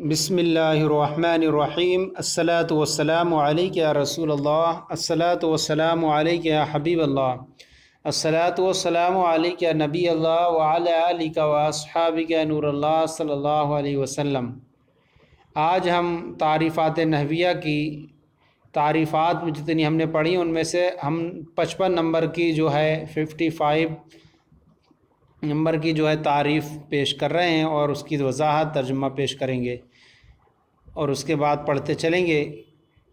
بسم اللہ الرحمن الرحیم الصلاۃ والسلام علیک یا رسول اللہ الصلاۃ والسلام علیک یا حبیب اللہ الصلاۃ والسلام علیک یا نبی اللہ وعلی آلک واصحابک یا نور اللہ صلی اللہ علیہ وسلم۔ آج ہم تعریفات نحویہ کی تعریفات میں جتنی ہم نے پڑھی ان میں سے ہم 55 نمبر کی جو ہے 55 نمبر کی جو ہے تعریف پیش کر رہے ہیں اور اس کی وضاحت ترجمہ پیش کریں گے اور اس کے بعد پڑھتے چلیں گے۔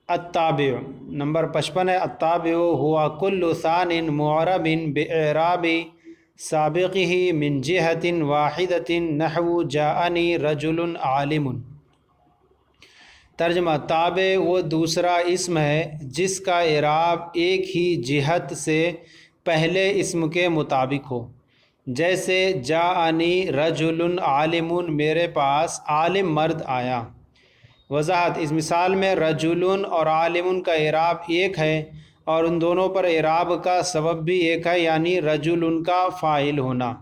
التابع نمبر 55 ہے۔ التابع ہوا کل ثان معرب بإعراب سابقہ من جہت واحدۃ نحو جاءنی رجل عالم۔ ترجمہ: تابع وہ دوسرا اسم ہے جس کا اعراب ایک ہی جہت سے پہلے اسم کے مطابق ہو، جیسے جاءنی رجل عالم، میرے پاس عالم مرد آیا۔ وضاحت: اس مثال میں رجل اور عالم کا اعراب ایک ہے اور ان دونوں پر اعراب کا سبب بھی ایک ہے، یعنی رجل کا فاعل ہونا۔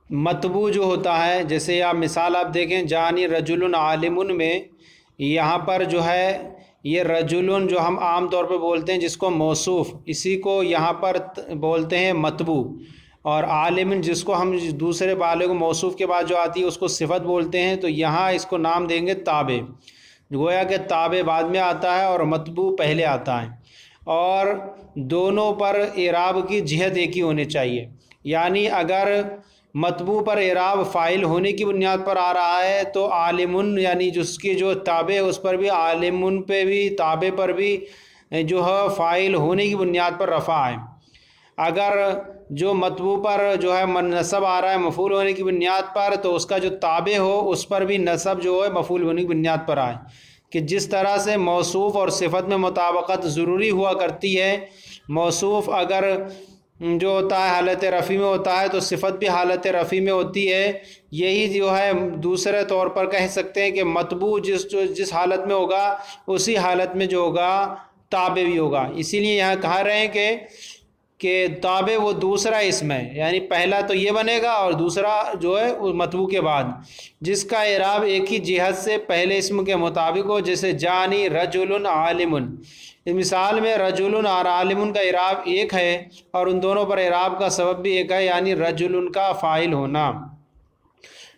مطبوع جو ہوتا ہے، جیسے آپ مثال آپ دیکھیں جانی رجل عالم میں، یہاں پر جو ہے یہ رجل جو ہم عام طور پہ بولتے ہیں جس کو موصوف، اسی کو یہاں پر بولتے ہیں مطبوع، اور عالم جس کو ہم دوسرے بالغ موصوف کے بعد جو آتی ہے اس کو صفت بولتے ہیں، تو یہاں اس کو نام دیں گے تابع۔ گویا کہ تابع بعد میں آتا ہے اور مطبوع پہلے آتا ہے، اور دونوں پر اعراب کی جہت ایک ہی ہونی چاہیے، یعنی اگر مطبوع پر اعراب فاعل ہونے کی بنیاد پر آ رہا ہے تو عالم یعنی جس کی جو تابع ہے اس پر بھی، عالم پہ بھی، تابع پر بھی جو ہے فاعل ہونے کی بنیاد پر رفع ہے۔ اگر جو مطبوع پر جو ہے نصب آ رہا ہے مفعول ہونے کی بنیاد پر، تو اس کا جو تابع ہو اس پر بھی نصب جو ہے مفعول ہونے کی بنیاد پر آئے، کہ جس طرح سے موصوف اور صفت میں مطابقت ضروری ہوا کرتی ہے۔ موصوف اگر جو ہوتا ہے حالت رفع میں ہوتا ہے تو صفت بھی حالت رفع میں ہوتی ہے۔ یہی جو ہے دوسرے طور پر کہہ سکتے ہیں کہ مطبوع جس حالت میں ہوگا اسی حالت میں جو ہوگا تابع بھی ہوگا۔ اسی لیے یہاں کہا رہے ہیں کہ تابع وہ دوسرا اسم ہے، یعنی پہلا تو یہ بنے گا اور دوسرا جو ہے مطبوع کے بعد، جس کا اعراب ایک ہی جہت سے پہلے اسم کے مطابق ہو، جیسے جانی رجل عالم۔ اس مثال میں رجل اور عالم کا اعراب ایک ہے اور ان دونوں پر اعراب کا سبب بھی ایک ہے، یعنی رجل کا فاعل ہونا۔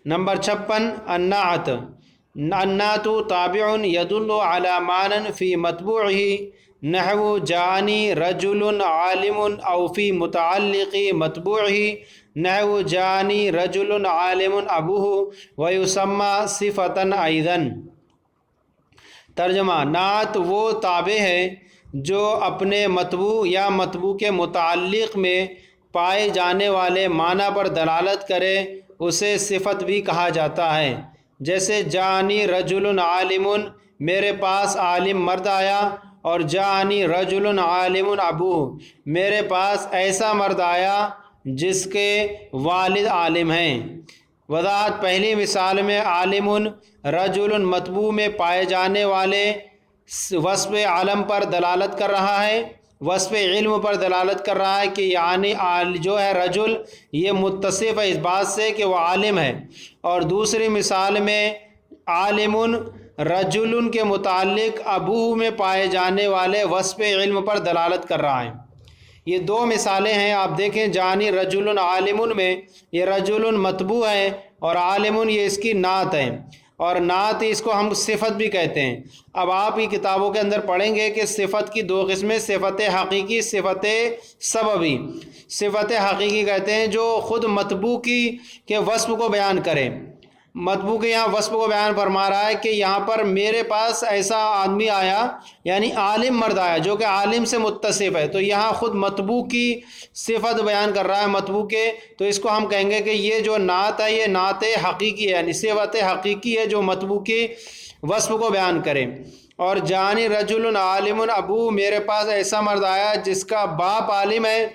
نمبر 56 النعت۔ النعت تابع يدل على معنى في متبوعه نحو جاءنی رجل عالم، او فی متعلق متبوعه نحو جاءنی رجل عالم ابوه ویسمى صفة ایضا۔ ترجمہ: نعت وہ تابع ہے جو اپنے مطبوع یا مطبوع کے متعلق میں پائے جانے والے معنی پر دلالت کرے، اسے صفت بھی کہا جاتا ہے۔ جیسے جاءنی رجل عالم، میرے پاس عالم مرد آیا، اور جاءنی رجل عالم ابوہ، میرے پاس ایسا مرد آیا جس کے والد عالم ہیں۔ وضاحت: پہلی مثال میں عالم رجل مطبوع میں پائے جانے والے وصف علم پر دلالت کر رہا ہے، وصف علم پر دلالت کر رہا ہے کہ یعنی جو ہے رجل یہ متصف ہے اس بات سے کہ وہ عالم ہے، اور دوسری مثال میں عالم رجل کے متعلق ابوہ میں پائے جانے والے وصف علم پر دلالت کر رہا ہے۔ یہ دو مثالیں ہیں، آپ دیکھیں جانی رجل عالم میں یہ رجل مطبوع ہے اور عالم یہ اس کی نعت ہے، اور نعت اس کو ہم صفت بھی کہتے ہیں۔ اب آپ کی کتابوں کے اندر پڑھیں گے کہ صفت کی دو قسمیں، صفت حقیقی، صفت سببی۔ صفت حقیقی کہتے ہیں جو خود مطبوع کے وصف کو بیان کرے۔ مطبوع کے یہاں وصف کو بیان فرما رہا ہے کہ یہاں پر میرے پاس ایسا آدمی آیا، یعنی عالم مرد آیا جو کہ عالم سے متصف ہے، تو یہاں خود مطبوع کی صفت بیان کر رہا ہے مطبوع کے، تو اس کو ہم کہیں گے کہ یہ جو نعت ہے یہ نعت حقیقی ہے، یعنی صفت حقیقی ہے جو مطبوع کے وصف کو بیان کرے۔ اور جانی رجل عالم ابو، میرے پاس ایسا مرد آیا جس کا باپ عالم ہے،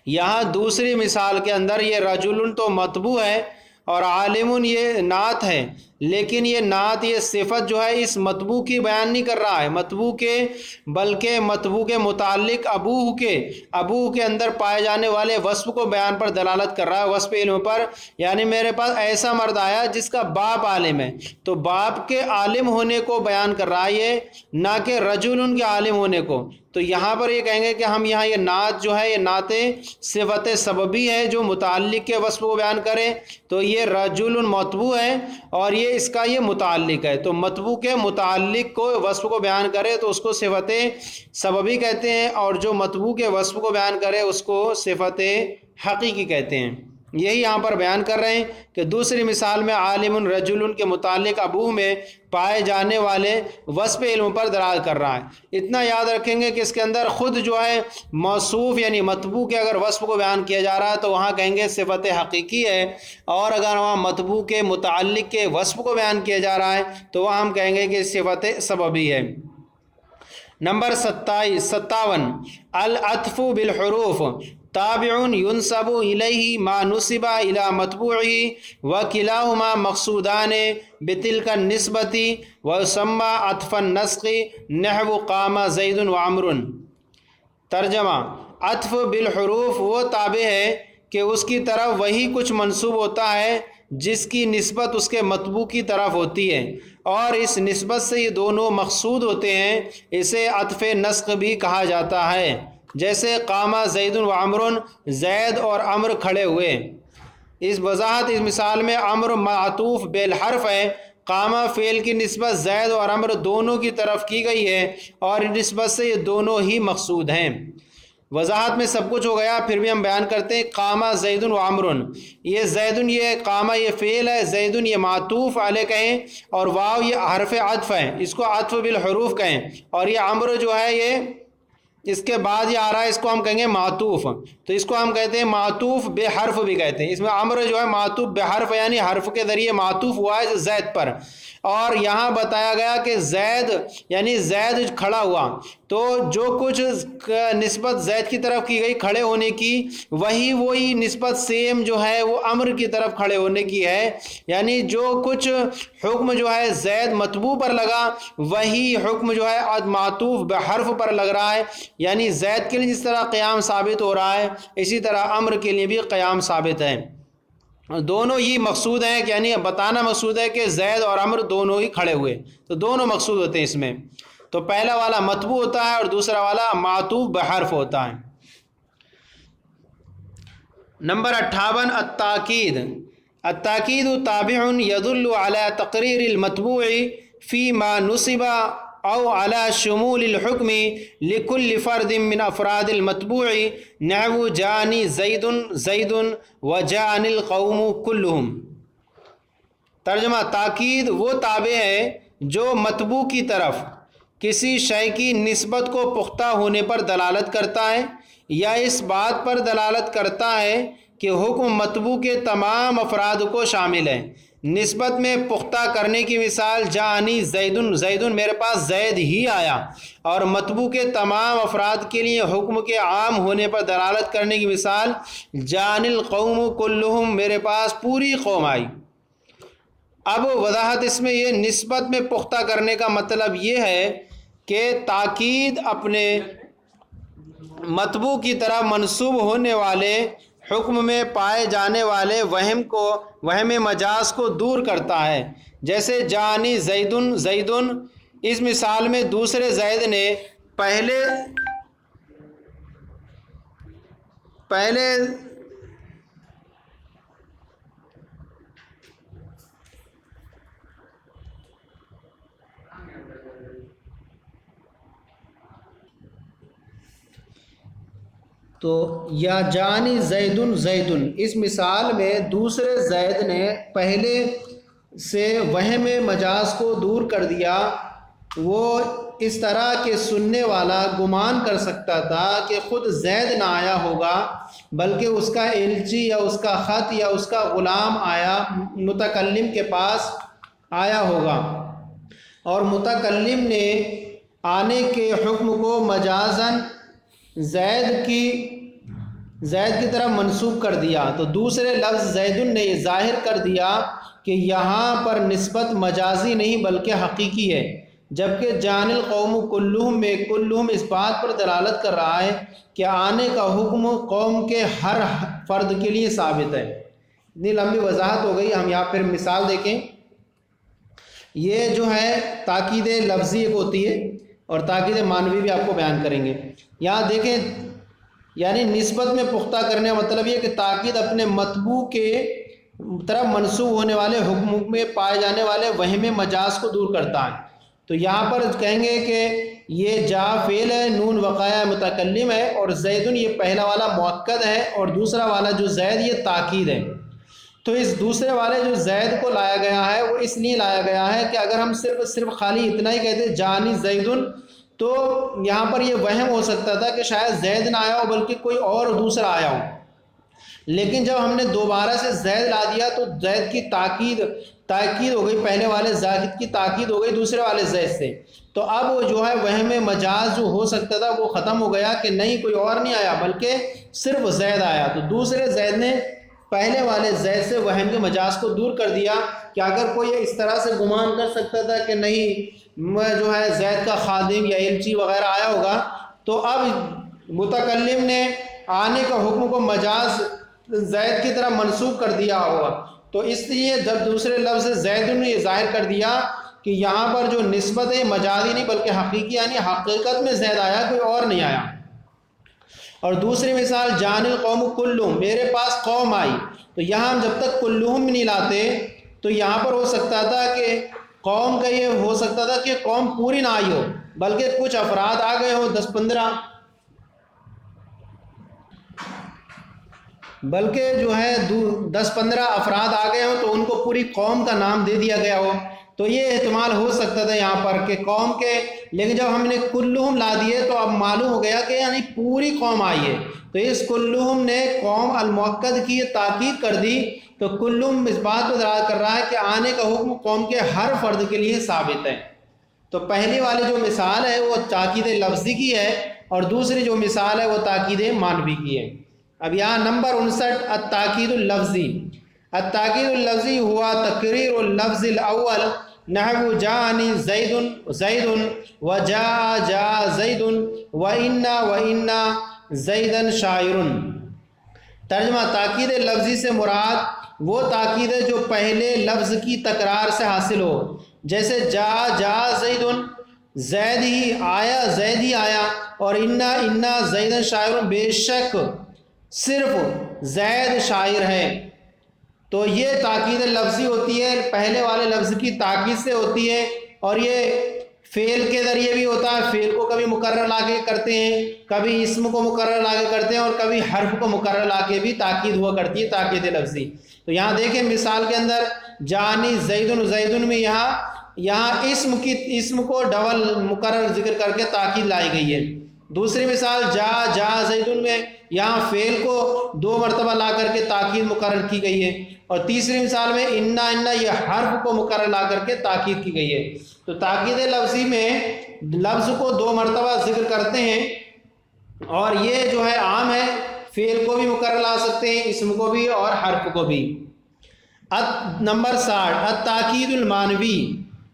یہاں دوسری مثال کے اندر یہ رجل تو مطبوع ہے اور عالم یہ نعت ہے، لیکن یہ نعت یہ صفت جو ہے اس مطبوع کی بیان نہیں کر رہا ہے مطبوع کے، بلکہ مطبوع کے متعلق ابوہ کے اندر پائے جانے والے وصف کو بیان پر دلالت کر رہا ہے، وصف علم پر۔ یعنی میرے پاس ایسا مرد آیا جس کا باپ عالم ہے، تو باپ کے عالم ہونے کو بیان کر رہا ہے یہ، نہ کہ رجل ان کے عالم ہونے کو۔ تو یہاں پر یہ کہیں گے کہ ہم یہاں یہ نعت جو ہے یہ نعت صفت سببی ہے جو متعلق کے وصف کو بیان کرے، تو یہ رجل مطبوع ہے اور یہ اس کا یہ متعلق ہے، تو مطبوع کے متعلق کو وصف کو بیان کرے تو اس کو صفت سببی کہتے ہیں، اور جو مطبوع کے وصف کو بیان کرے اس کو صفت حقیقی کہتے ہیں۔ یہی یہاں پر بیان کر رہے ہیں کہ دوسری مثال میں عالم رجل کے متعلق ابوہ میں پائے جانے والے وصف علم پر دلالت کر رہا ہے۔ اتنا یاد رکھیں گے کہ اس کے اندر خود جو ہے موصوف یعنی مطبوع کے اگر وصف کو بیان کیا جا رہا ہے تو وہاں کہیں گے صفت حقیقی ہے، اور اگر وہاں مطبوع کے متعلق کے وصف کو بیان کیا جا رہا ہے تو وہاں ہم کہیں گے کہ صفت سببی ہے۔ نمبر 57 العطف بالحروف تابع ينسب إليه ما نسب إلى متبوعه وكلاهما مقصودان بتلك النسبة ويسمى عطف النسق نحو قام زيد وعمر۔ ترجمہ: عطف بالحروف وہ تابع ہے کہ اس کی طرف وہی کچھ منسوب ہوتا ہے جس کی نسبت اس کے مطبوع کی طرف ہوتی ہے، اور اس نسبت سے یہ دونوں مقصود ہوتے ہیں، اسے عطف نسق بھی کہا جاتا ہے۔ جیسے قامہ زید و عمر، زید اور عمر کھڑے ہوئے۔ اس وضاحت اس مثال میں عمر معطوف بالحرف ہے، قامہ فعل کی نسبت زید اور عمر دونوں کی طرف کی گئی ہے، اور اس نسبت سے یہ دونوں ہی مقصود ہیں۔ وضاحت میں سب کچھ ہو گیا، پھر بھی ہم بیان کرتے ہیں۔ قامہ زید و عمر، یہ زید یہ قامہ یہ فعل ہے، زید یہ معطوف علیہ کہیں، اور واو یہ حرف عطف ہے، اس کو عطف بالحروف کہیں، اور یہ عمر جو ہے یہ اس کے بعد یہ آ رہا ہے، اس کو ہم کہیں گے معطوف، تو اس کو ہم کہتے ہیں معطوف بے حرف بھی کہتے ہیں۔ اس میں عمر جو ہے معطوف بے حرف یعنی حرف کے ذریعے معطوف ہوا ہے زید پر، اور یہاں بتایا گیا کہ زید یعنی زید کھڑا ہوا، تو جو کچھ نسبت زید کی طرف کی گئی کھڑے ہونے کی، وہی نسبت سیم جو ہے وہ عمر کی طرف کھڑے ہونے کی ہے، یعنی جو کچھ حکم جو ہے زید مطبوع پر لگا وہی حکم جو ہے معطوف بحرف پر لگ رہا ہے، یعنی زید کے لیے جس طرح قیام ثابت ہو رہا ہے اسی طرح عمر کے لیے بھی قیام ثابت ہے۔ دونوں ہی مقصود ہیں، یعنی بتانا مقصود ہے کہ زید اور عمر دونوں ہی کھڑے ہوئے، تو دونوں مقصود ہوتے ہیں اس میں۔ تو پہلا والا مطبوع ہوتا ہے اور دوسرا والا معطوف بحرف ہوتا ہے۔ نمبر 58 التاکید التاکید تابع يدل على تقریر المطبوع فيما نصب او على شمول الحكم لكل فرد من افراد المطبوع نحو جاءني زید وجاءني القوم كلهم۔ ترجمہ: تاکید وہ تابع ہے جو مطبوع کی طرف کسی شے کی نسبت کو پختہ ہونے پر دلالت کرتا ہے، یا اس بات پر دلالت کرتا ہے کہ حکم مطبوع کے تمام افراد کو شامل ہے۔ نسبت میں پختہ کرنے کی مثال جاءنی زید میرے پاس زید ہی آیا، اور مطبوع کے تمام افراد کے لیے حکم کے عام ہونے پر دلالت کرنے کی مثال جاءنی القوم کلہم میرے پاس پوری قوم آئی۔ اب وضاحت اس میں یہ نسبت میں پختہ کرنے کا مطلب یہ ہے کہ تاکید اپنے مطبوع کی طرف منسوب ہونے والے حکم میں پائے جانے والے وہم مجاز کو دور کرتا ہے۔ جیسے جاءنی زید، اس مثال میں دوسرے زید نے پہلے تو یا جانی زید اس مثال میں دوسرے زید نے پہلے سے وہم مجاز کو دور کر دیا۔ وہ اس طرح کہ سننے والا گمان کر سکتا تھا کہ خود زید نہ آیا ہوگا، بلکہ اس کا ایلچی یا اس کا خط یا اس کا غلام آیا متکلم کے پاس آیا ہوگا، اور متکلم نے آنے کے حکم کو مجازاً زید کی زید کی طرف منسوب کر دیا، تو دوسرے لفظ زیدن نے یہ ظاہر کر دیا کہ یہاں پر نسبت مجازی نہیں بلکہ حقیقی ہے، جبکہ جان القوم کلہم میں کلہم اس بات پر دلالت کر رہا ہے کہ آنے کا حکم قوم کے ہر فرد کے لیے ثابت ہے۔ اتنی لمبی وضاحت ہو گئی، ہم یہاں پھر مثال دیکھیں۔ یہ جو ہے تاکید لفظی ایک ہوتی ہے اور تاکید معنوی بھی آپ کو بیان کریں گے۔ یہاں دیکھیں، یعنی نسبت میں پختہ کرنے کا مطلب یہ کہ تاکید اپنے مطبوع کے طرف منسوب ہونے والے حکم میں پائے جانے والے وہم مجاز کو دور کرتا ہے۔ تو یہاں پر کہیں گے کہ یہ جا فعل ہے، نون وقایہ متکلم ہے، اور زیدن یہ پہلا والا مؤکد ہے اور دوسرا والا جو زید یہ تاکید ہے۔ تو اس دوسرے والے جو زید کو لایا گیا ہے وہ اس لیے لایا گیا ہے کہ اگر ہم صرف خالی اتنا ہی کہتے جانی زیدن تو یہاں پر یہ وہم ہو سکتا تھا کہ شاید زید نہ آیا ہو بلکہ کوئی اور دوسرا آیا ہو، لیکن جب ہم نے دوبارہ سے زید لا دیا تو زید کی تاکید ہو گئی، پہلے والے زاہد کی تاکید ہو گئی دوسرے والے زید سے، تو اب وہ جو ہے وہم مجاز جو ہو سکتا تھا وہ ختم ہو گیا کہ نہیں کوئی اور نہیں آیا بلکہ صرف زید آیا۔ تو دوسرے زید نے پہلے والے زید سے وہم کے مجاز کو دور کر دیا کہ اگر کوئی اس طرح سے گمان کر سکتا تھا کہ نہیں میں جو ہے زید کا خادم یا ایلچی وغیرہ آیا ہوگا، تو اب متکلم نے آنے کا حکم کو مجاز زید کی طرح منسوب کر دیا ہوگا، تو اس لیے جب دوسرے لفظ زید نے یہ ظاہر کر دیا کہ یہاں پر جو نسبت ہے مجازی نہیں بلکہ حقیقی، یعنی حقیقت میں زید آیا کوئی اور نہیں آیا۔ اور دوسری مثال جان القوم کلہم، میرے پاس قوم آئی، تو یہاں ہم جب تک کلہم نہیں لاتے تو یہاں پر ہو سکتا تھا کہ قوم کا یہ ہو سکتا تھا کہ قوم پوری نہ آئی ہو بلکہ کچھ افراد آ گئے ہو 10-15، بلکہ جو ہے 10-15 افراد آ گئے ہوں تو ان کو پوری قوم کا نام دے دیا گیا ہو، تو یہ احتمال ہو سکتا تھا یہاں پر کہ قوم کے، لیکن جب ہم نے کلہم لا دیے تو اب معلوم ہو گیا کہ یعنی پوری قوم آئی ہے، تو اس کلہم نے قوم المؤکد کی تاکید کر دی، تو کلہم اس بات کو دلالت کر رہا ہے کہ آنے کا حکم قوم کے ہر فرد کے لیے ثابت ہے۔ تو پہلی والی جو مثال ہے وہ تاکید لفظی کی ہے اور دوسری جو مثال ہے وہ تاکید معنوی کی ہے۔ اب یہاں نمبر 59 التاکید اللفظی۔ التاکید اللفظی ہوا تقریر اللفظ الاول نحو جاءنی زید وجاء زید وإنا زیدن شاعر۔ ترجمہ، تاکید لفظی سے مراد وہ تاکید ہے جو پہلے لفظ کی تکرار سے حاصل ہو، جیسے جا زیدن، زید ہی آیا، اور انا زیدن شاعر، بے شک صرف زید شاعر ہے۔ تو یہ تاکید لفظی ہوتی ہے، پہلے والے لفظ کی تاکید سے ہوتی ہے، اور یہ فعل کے ذریعے بھی ہوتا ہے، فعل کو کبھی مقرر لا کے کرتے ہیں، کبھی اسم کو مقرر لا کے کرتے ہیں، اور کبھی حرف کو مقرر لا کے بھی تاکید ہوا کرتی ہے، تاکید لفظی۔ تو یہاں دیکھیں مثال کے اندر جانی زیدن میں یہاں اسم کو ڈبل مقرر ذکر کر کے تاکید لائی گئی ہے۔ دوسری مثال جا زیدن میں یہاں فعل کو 2 مرتبہ لا کر کے تاکید مقرر کی گئی ہے، اور تیسری مثال میں انا یہ حرف کو مقرر لا کر کے تاکید کی گئی ہے۔ تو تاکید لفظی میں لفظ کو 2 مرتبہ ذکر کرتے ہیں، اور یہ جو ہے عام ہے، فعل کو بھی مقرر لا سکتے ہیں، اسم کو بھی اور حرف کو بھی۔ نمبر 60 التاکید المعنوی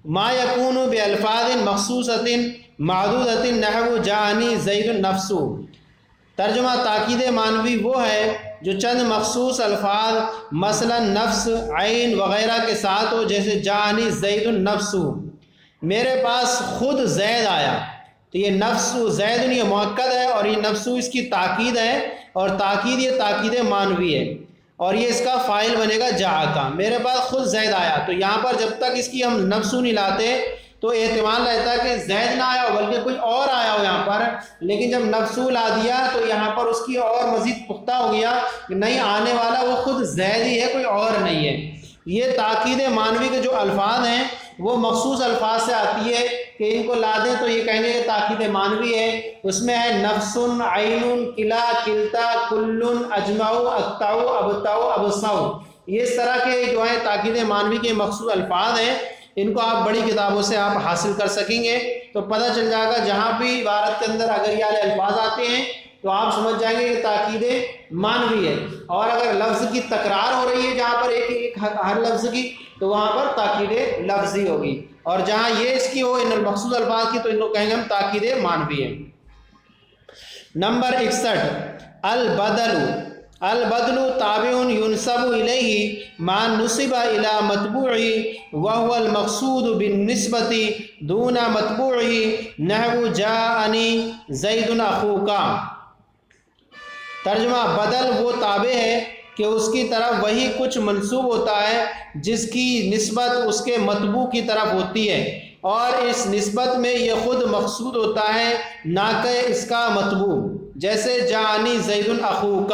ما یکون بالفاظ مخصوصۃ معدودۃ نحو جاءنی زید النفس۔ ترجمہ، تاکید معنوی وہ ہے جو چند مخصوص الفاظ مثلا نفس، عین وغیرہ کے ساتھ ہو، جیسے جاءنی زید النفس، میرے پاس خود زید آیا۔ تو یہ نفس زید یہ مؤکد ہے اور یہ نفس اس کی تاکید ہے، اور تاکید یہ تاکید معنوی ہے، اور یہ اس کا فاعل بنے گا جاء کا، میرے پاس خود زید آیا۔ تو یہاں پر جب تک اس کی ہم نفس نہیں لاتے تو احتمال رہتا ہے کہ زید نہ آیا ہو بلکہ کوئی اور آیا ہو یہاں پر، لیکن جب نفسو لا دیا تو یہاں پر اس کی اور مزید پختہ ہو گیا کہ نہیں، آنے والا وہ خود زید ہی ہے، کوئی اور نہیں ہے۔ یہ تاکید معنوی کے جو الفاظ ہیں وہ مخصوص الفاظ سے آتی ہے کہ ان کو لا دیں تو یہ کہیں گے کہ تاکید معنوی ہے۔ اس میں ہے نفس، عین، کلا، کلتا، کل، اجمع، اقطع، ابطع، ابصع، یہ اس طرح کے جو ہیں تاکید معنوی کے مخصوص الفاظ ہیں، ان کو آپ بڑی کتابوں سے آپ حاصل کر سکیں گے، تو پتہ چل جائے گا جہاں بھی عبارت کے اندر اگر یہ الفاظ آتے ہیں تو آپ سمجھ جائیں گے کہ تاکید معنوی ہے، اور اگر لفظ کی تکرار ہو رہی ہے جہاں پر ایک ہر لفظ کی، تو وہاں پر تاکید لفظی ہوگی، اور جہاں یہ اس کی ہو ان المقصود الفاظ کی، تو ان کو کہیں گے ہم تاکید معنوی ہے۔ نمبر 61 البدل تابع ينسب الیہ ما نسب الی متبوعہ وهو المقصود بالنسبة دون متبوعہ نحو جاءنی زید اخوک۔ ترجمہ، بدل وہ تابع ہے کہ اس کی طرف وہی کچھ منسوب ہوتا ہے جس کی نسبت اس کے متبوع کی طرف ہوتی ہے، اور اس نسبت میں یہ خود مقصود ہوتا ہے نہ کہ اس کا متبوع، جیسے جاءنی زید اخوک۔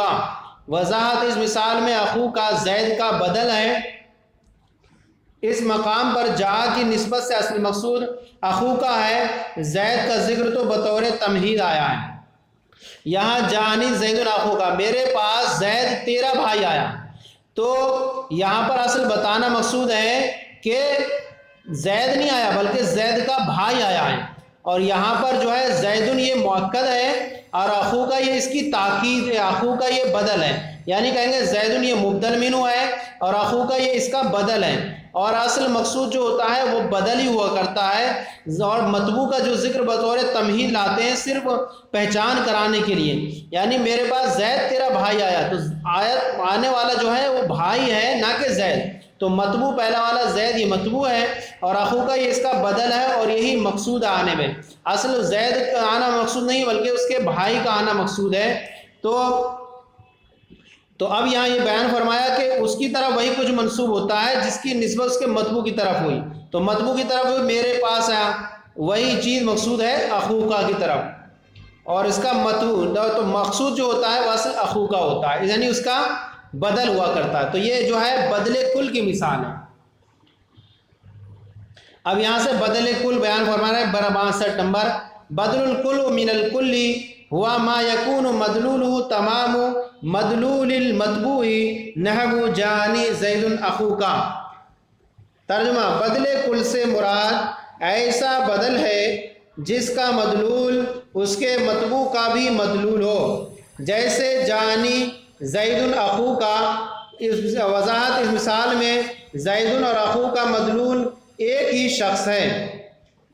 وضاحت، اس مثال میں اخو کا زید کا بدل ہے۔ اس مقام پر جا کی نسبت سے اصلی مقصود اخو کا ہے، زید کا ذکر تو بطور تمہید آیا ہے۔ یہاں جانی زید اخو کا، میرے پاس زید تیرا بھائی آیا، تو یہاں پر اصل بتانا مقصود ہے کہ زید نہیں آیا بلکہ زید کا بھائی آیا ہے، اور یہاں پر جو ہے زیدن یہ مؤکد ہے، اور اخو کا یہ اس کی تاکید ہے، اخو کا یہ بدل ہے، یعنی کہیں گے زیدن یہ مبدل منہ ہے اور اخو کا یہ اس کا بدل ہے، اور اصل مقصود جو ہوتا ہے وہ بدل ہی ہوا کرتا ہے، اور متبوع کا جو ذکر بطور تمہید لاتے ہیں صرف پہچان کرانے کے لیے، یعنی میرے پاس زید تیرا بھائی آیا، تو آیت آنے والا جو ہے وہ بھائی ہے نہ کہ زید، تو متبوع پہلا والا زید یہ متبوع ہے، اور اخو کا یہ اس کا بدل ہے، اور یہی مقصود آنے میں، اصل زید کا آنا مقصود نہیں بلکہ اس کے بھائی کا آنا مقصود ہے۔ تو اب یہاں یہ بیان فرمایا کہ اس کی طرف وہی کچھ منسوب ہوتا ہے جس کی نسبت اس کے متبوع کی طرف ہوئی، تو متبوع کی طرف ہوئی میرے پاس آیا، وہی چیز مقصود ہے اخوکا کی طرف، اور اس کا متبوع تو مقصود جو ہوتا ہے وہ اصل اخوکا ہوتا ہے، یعنی اس کا بدل ہوا کرتا ہے، تو یہ جو ہے بدل کل کی مثال ہے۔ اب یہاں سے بدل کل بیان فرما رہے ہیں 62 نمبر، بدل الکل من الکل ہوا ما یکون مدلولہ تمام مدلول المتبوع نحو جانی زید اخوکا۔ ترجمہ، بدل کل سے مراد ایسا بدل ہے جس کا مدلول اس کے متبوع کا بھی مدلول ہو، جیسے جانی زید اخوکا۔ وضاحت، اس مثال میں زید اور اخو کا مدلول ایک ہی شخص ہے،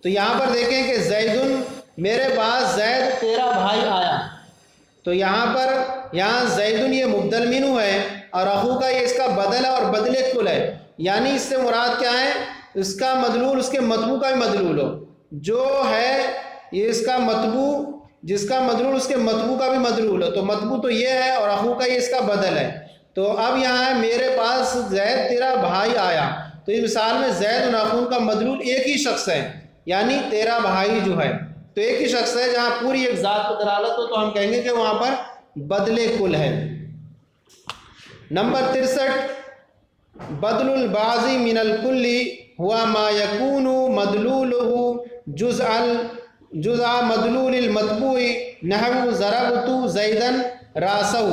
تو یہاں پر دیکھیں کہ زیدن میرے پاس زید تیرا بھائی آیا، تو یہاں زیدن یہ مبدل منہ ہے اور اخو کا یہ اس کا بدل ہے اور بدل کل ہے، یعنی اس سے مراد کیا ہے، اس کا مدلول اس کے متبوع کا بھی مدلول ہو، جو ہے یہ اس کا متبوع جس کا مدلول اس کے متبوع کا بھی مدلول ہو، تو متبوع تو یہ ہے اور اخو کا یہ اس کا بدل ہے، تو اب یہاں ہے میرے پاس زید تیرا بھائی آیا، تو اس مثال میں زید و اخو کا مدلول ایک ہی شخص ہے، یعنی تیرا بھائی جو ہے تو ایک ہی شخص ہے، جہاں پوری ایک ذات پر دلالت ہو تو ہم کہیں گے کہ وہاں پر بدل کل ہے۔ نمبر 63 بدل البعض من الکل ہوا ما یکون مدلولہ جزء مدلول المتبوع نحو ضربت زیدا راسہ۔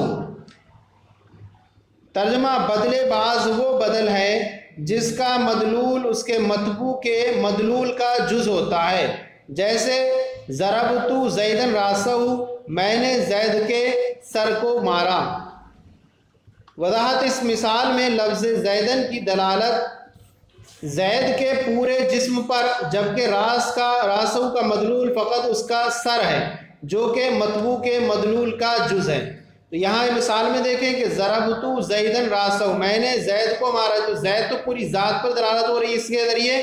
ترجمہ، بدل بعض وہ بدل ہے جس کا مدلول اس کے متبوع کے مدلول کا جز ہوتا ہے، جیسے ضربت زیدن راسہ، میں نے زید کے سر کو مارا۔ وضاحت، اس مثال میں لفظ زیدن کی دلالت زید کے پورے جسم پر، جبکہ راسہ کا مدلول فقط اس کا سر ہے جو کہ متبوع کے مدلول کا جز ہے۔ تو یہاں مثال میں دیکھیں کہ ضربت زیدن راسہ، میں نے زید کو مارا، تو زید تو پوری ذات پر دلالت ہو رہی ہے اس کے ذریعے،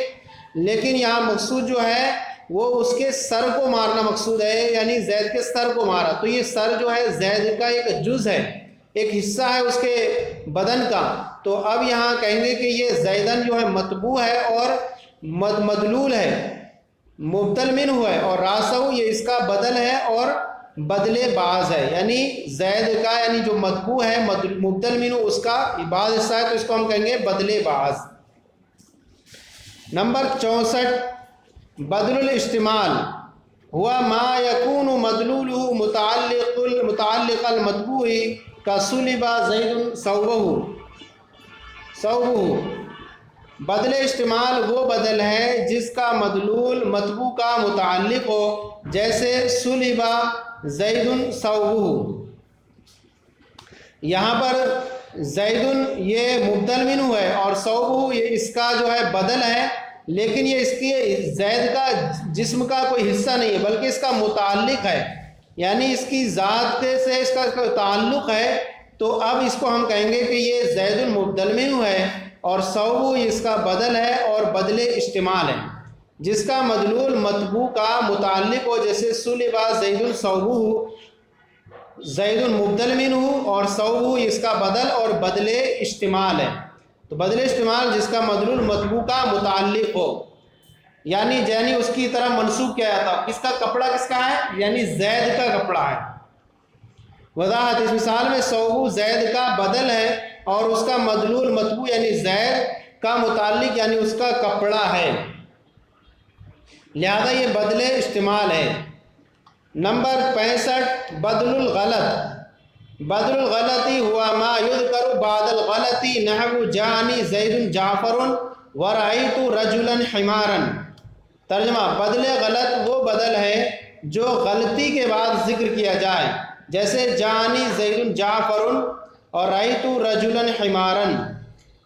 لیکن یہاں مقصود جو ہے وہ اس کے سر کو مارنا مقصود ہے، یعنی زید کے سر کو مارا، تو یہ سر جو ہے زید کا ایک جز ہے، ایک حصہ ہے اس کے بدن کا، تو اب یہاں کہیں گے کہ یہ زیدن جو ہے متبوع ہے اور مدلول ہے، مبدل منہ ہے، اور راسہ یہ اس کا بدل ہے اور بدل بعض ہے، یعنی زید کا یعنی جو متبوع ہے مبدل منہ اس کا بعض حصہ ہے، تو اس کو ہم کہیں گے بدل بعض۔ نمبر 64 بدل الاشتمال ہوا ما یکون مدلولہ متعلق المتبوع کا صلب زید ثوبہ۔ بدل اشتمال وہ بدل ہے جس کا مدلول مطبوع کا متعلق ہو، جیسے سلبا زید ثوبہ۔ یہاں پر زید یہ مبدل منہ ہے اور ثوبہ یہ اس کا جو ہے بدل ہے، لیکن یہ اس کی زید کا جسم کا کوئی حصہ نہیں ہے بلکہ اس کا متعلق ہے، یعنی اس کی ذات سے اس کا تعلق ہے۔ تو اب اس کو ہم کہیں گے کہ یہ زید مبدل منہ ہے اور ثوبہ اس کا بدل ہے اور بدل اشتمال ہے، جس کا مدلول مطبوع کا متعلق ہو، جیسے سلبا زید ثوبہ، زید مبدل منہ اور ثوبہ اس کا بدل اور بدل اشتمال ہے۔ تو بدل اشتمال جس کا مدلول مطبوع کا متعلق ہو، یعنی اس کی طرح منسوب کیا جاتا ہے۔ کس کا کپڑا کس کا ہے؟ یعنی زید کا کپڑا ہے۔ وضاحت، اس مثال میں ثوبہ زید کا بدل ہے اور اس کا مدلول مطبوع یعنی زید کا متعلق یعنی اس کا کپڑا ہے، لہذا یہ بدل اشتمال ہے۔ نمبر 65 بدل الغلط۔ بدل الغلطی ہوا ما یذکر بعد الغلطی نحو جاءنی زید جعفر ورأیت رجلا حمارا۔ ترجمہ، بدل غلط وہ بدل ہے جو غلطی کے بعد ذکر کیا جائے، جیسے جاءنی زید جعفر اور رأیت رجلا حمارا۔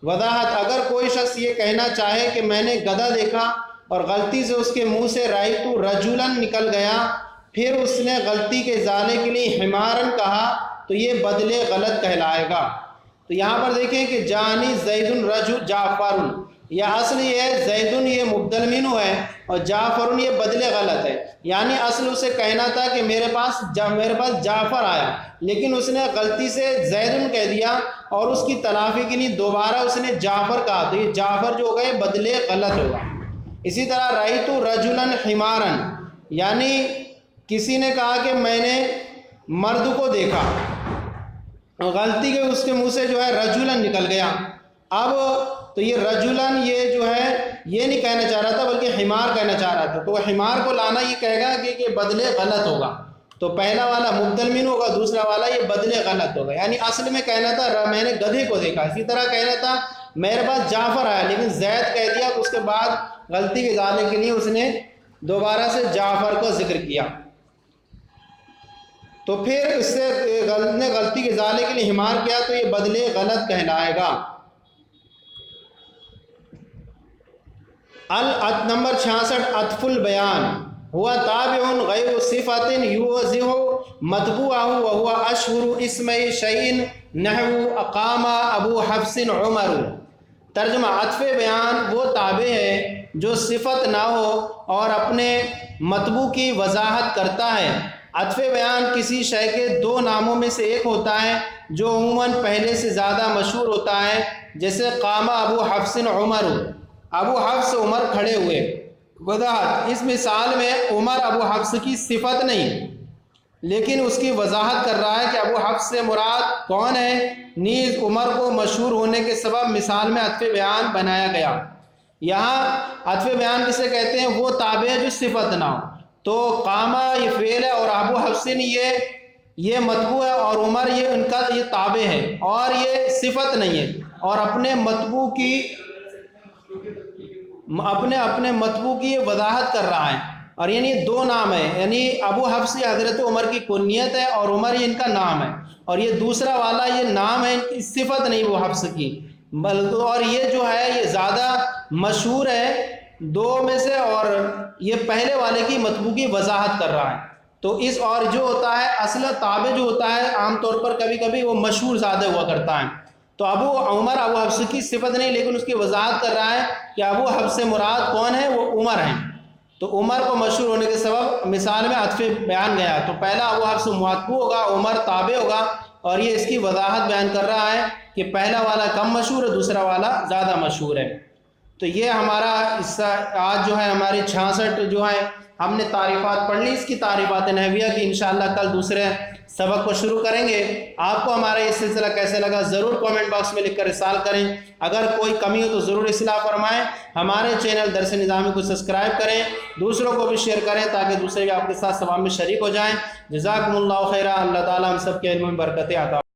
وضاحت، اگر کوئی شخص یہ کہنا چاہے کہ میں نے گدھا دیکھا اور غلطی سے اس کے منہ سے رأیت رجلا نکل گیا، پھر اس نے غلطی کے ازالے کے لیے حمارن کہا، تو یہ بدل غلط کہلائے گا۔ تو یہاں پر دیکھیں کہ جانی زید رجل جعفر، یہ اصل یہ ہے زید یہ مبدل منہ ہے اور جعفر یہ بدل غلط ہے، یعنی اصل اسے کہنا تھا کہ میرے پاس جعفر آیا، لیکن اس نے غلطی سے زید کہہ دیا اور اس کی تلافی کے لیے دوبارہ اس نے جعفر کہا، تو یہ جعفر جو ہوگا یہ بدل غلط ہوگا۔ اسی طرح رأیت رجلا حمارا، یعنی کسی نے کہا کہ میں نے مرد کو دیکھا، غلطی کے اس کے منہ سے جو ہے رجلا نکل گیا۔ اب تو یہ رجلن یہ جو ہے یہ نہیں کہنا چاہ رہا تھا بلکہ حمار کہنا چاہ رہا تھا، تو حمار کو لانا یہ کہے گا کہ بدل غلط ہوگا۔ تو پہلا والا مبدل منہ ہوگا، دوسرا والا یہ بدل غلط ہوگا، یعنی اصل میں کہنا تھا میں نے گدھے کو دیکھا، اسی طرح کہنا تھا میرے پاس جعفر آیا لیکن زید کہہ دیا، تو اس کے بعد غلطی کے ازالے کے لیے اس نے دوبارہ سے جعفر کو ذکر کیا، تو پھر اس سے نے غلطی کے ازالے کے لیے حمار کیا، تو یہ بدل غلط کہلائے گا۔ نمبر 66 عطف البیان ہوا تابع غیر صفت یوضح مطبوعہ وہو اشہر اسم شیء نحو اقام ابو حفص عمر۔ ترجمہ، عطف بیان وہ تابع ہے جو صفت نہ ہو اور اپنے مطبوع کی وضاحت کرتا ہے۔ عطف بیان کسی شے کے دو ناموں میں سے ایک ہوتا ہے جو عموماً پہلے سے زیادہ مشہور ہوتا ہے، جیسے قام ابو حفص عمر، ابو حفص عمر کھڑے ہوئے۔ وضاحت، اس مثال میں عمر ابو حفص کی صفت نہیں لیکن اس کی وضاحت کر رہا ہے کہ ابو حفص سے مراد کون ہے، نیز عمر کو مشہور ہونے کے سبب مثال میں عطف بیان بنایا گیا۔ یہاں عطف بیان کسے کہتے ہیں؟ وہ تابع ہے جو صفت نہ ہو۔ تو قامہ یہ فعل ہے اور ابو حفص یہ مطبوع ہے اور عمر یہ ان کا یہ تابع ہے اور یہ صفت نہیں ہے، اور اپنے مطبوع کی وضاحت کر رہا ہے، اور یعنی دو نام ہے، یعنی ابو حفص حضرت عمر کی کنیت ہے اور عمر یہ ان کا نام ہے، اور یہ دوسرا والا یہ نام ہے، ان کی صفت نہیں وہ حفص کی، اور یہ جو ہے یہ زیادہ مشہور ہے دو میں سے، اور یہ پہلے والے کی مطبوع کی وضاحت کر رہا ہے۔ تو اس اور جو ہوتا ہے اصل تابع جو ہوتا ہے عام طور پر کبھی کبھی وہ مشہور زیادہ ہوا کرتا ہے، تو ابو حفص کی صفت نہیں لیکن اس کی وضاحت کر رہا ہے کہ ابو حفص سے مراد کون ہے، وہ عمر ہیں، تو عمر کو مشہور ہونے کے سبب مثال میں عطف بیان گیا، تو پہلا ابو حفص مطبوع ہوگا، عمر تابع ہوگا، اور یہ اس کی وضاحت بیان کر رہا ہے کہ پہلا والا کم مشہور ہے، دوسرا والا زیادہ مشہور ہے۔ تو یہ ہمارا آج جو ہے ہماری 66 جو ہے ہم نے تعریفات پڑھ لی، اس کی تعریفات نحویہ کی انشاءاللہ کل دوسرے سبق کو شروع کریں گے۔ آپ کو ہمارا یہ سلسلہ کیسے لگا ضرور کومنٹ باکس میں لکھ کر ارسال کریں، اگر کوئی کمی ہو تو ضرور اصلاح فرمائیں۔ ہمارے چینل درس نظامی کو سبسکرائب کریں، دوسروں کو بھی شیئر کریں تاکہ دوسرے بھی آپ کے ساتھ ثواب میں شریک ہو جائیں۔ جزاکم اللہ خیرہ، اللہ تعالی ہم سب کے علم میں برکتیں عطا